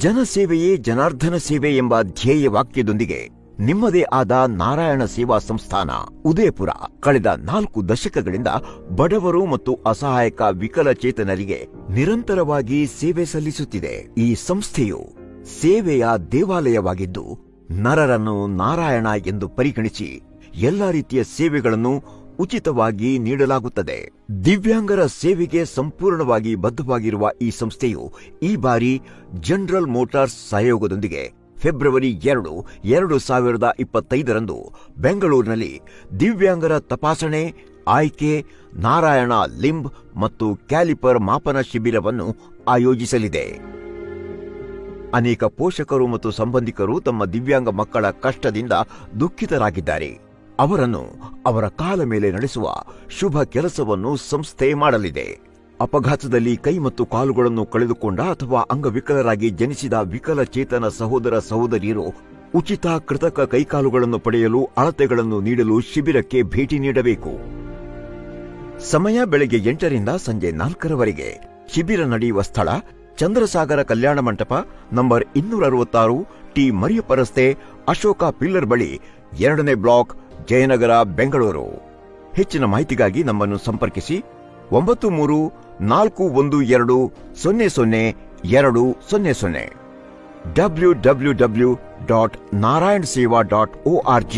ಜನಸೇವೆಯೇ ಜನಾರ್ದನ ಸೇವೆ ಎಂಬ ಧ್ಯೇಯ ವಾಕ್ಯದೊಂದಿಗೆ ನಿಮ್ಮದೇ ಆದ ನಾರಾಯಣ ಸೇವಾ ಸಂಸ್ಥಾನ ಉದಯಪುರ ಕಳೆದ 4 ದಶಕಗಳಿಂದ ಬಡವರು ಮತ್ತು ಅಸಹಾಯಕ ವಿಕಲಚೇತನರಿಗೆ ನಿರಂತರವಾಗಿ ಸೇವೆ ಸಲ್ಲಿಸುತ್ತಿದೆ. ಈ ಸಂಸ್ಥೆಯು ಸೇವೆಯ ದೇವಾಲಯವಾಗಿದ್ದು ನರರನ್ನು ನಾರಾಯಣ ಎಂದು ಪರಿಗಣಿಸಿ ಎಲ್ಲ ರೀತಿಯ ಸೇವೆಗಳನ್ನು ಉಚಿತವಾಗಿ ನೀಡಲಾಗುತ್ತದೆ. ದಿವ್ಯಾಂಗರ ಸೇವೆಗೆ ಸಂಪೂರ್ಣವಾಗಿ ಬದ್ಧವಾಗಿರುವ ಈ ಸಂಸ್ಥೆಯು ಈ ಬಾರಿ ಜನರಲ್ ಮೋಟಾರ್ಸ್ ಸಹಯೋಗದೊಂದಿಗೆ ಫೆಬ್ರವರಿ 2, 2025ರಂದು ಬೆಂಗಳೂರಿನಲ್ಲಿ ದಿವ್ಯಾಂಗರ ತಪಾಸಣೆ, ಆಯ್ಕೆ, ನಾರಾಯಣ ಲಿಂಬ್ ಮತ್ತು ಕ್ಯಾಲಿಪರ್ ಮಾಪನ ಶಿಬಿರವನ್ನು ಆಯೋಜಿಸಲಿದೆ. ಅನೇಕ ಪೋಷಕರು ಮತ್ತು ಸಂಬಂಧಿಕರು ತಮ್ಮ ದಿವ್ಯಾಂಗ ಮಕ್ಕಳ ಕಷ್ಟದಿಂದ ದುಃಖಿತರಾಗಿದ್ದಾರೆ. ಅವರನ್ನು ಅವರ ಕಾಲ ಮೇಲೆ ನಡೆಸುವ ಶುಭ ಕೆಲಸವನ್ನು ಸಂಸ್ಥೆ ಮಾಡಲಿದೆ. ಅಪಘಾತದಲ್ಲಿ ಕೈ ಮತ್ತು ಕಾಲುಗಳನ್ನು ಕಳೆದುಕೊಂಡ ಅಥವಾ ಅಂಗವಿಕಲರಾಗಿ ಜನಿಸಿದ ವಿಕಲಚೇತನ ಸಹೋದರ ಸಹೋದರಿಯರು ಉಚಿತ ಕೃತಕ ಕೈಕಾಲುಗಳನ್ನು ಪಡೆಯಲು ಅಳತೆಗಳನ್ನು ನೀಡಲು ಶಿಬಿರಕ್ಕೆ ಭೇಟಿ ನೀಡಬೇಕು. ಸಮಯ ಬೆಳಗ್ಗೆ 8ರಿಂದ ಸಂಜೆ 4ರವರೆಗೆ. ಶಿಬಿರ ನಡೆಯುವ ಸ್ಥಳ ಚಂದ್ರಸಾಗರ ಕಲ್ಯಾಣ ಮಂಟಪ, ನಂಬರ್ 266, ಟಿ ಮರಿಯಪ್ಪ ರಸ್ತೆ, ಅಶೋಕ ಪಿಲ್ಲರ್ ಬಳಿ, 2ನೇ ಬ್ಲಾಕ್, ಜಯನಗರ, ಬೆಂಗಳೂರು. ಹೆಚ್ಚಿನ ಮಾಹಿತಿಗಾಗಿ ನಮ್ಮನ್ನು ಸಂಪರ್ಕಿಸಿ 9341200200 www.narayanseva.org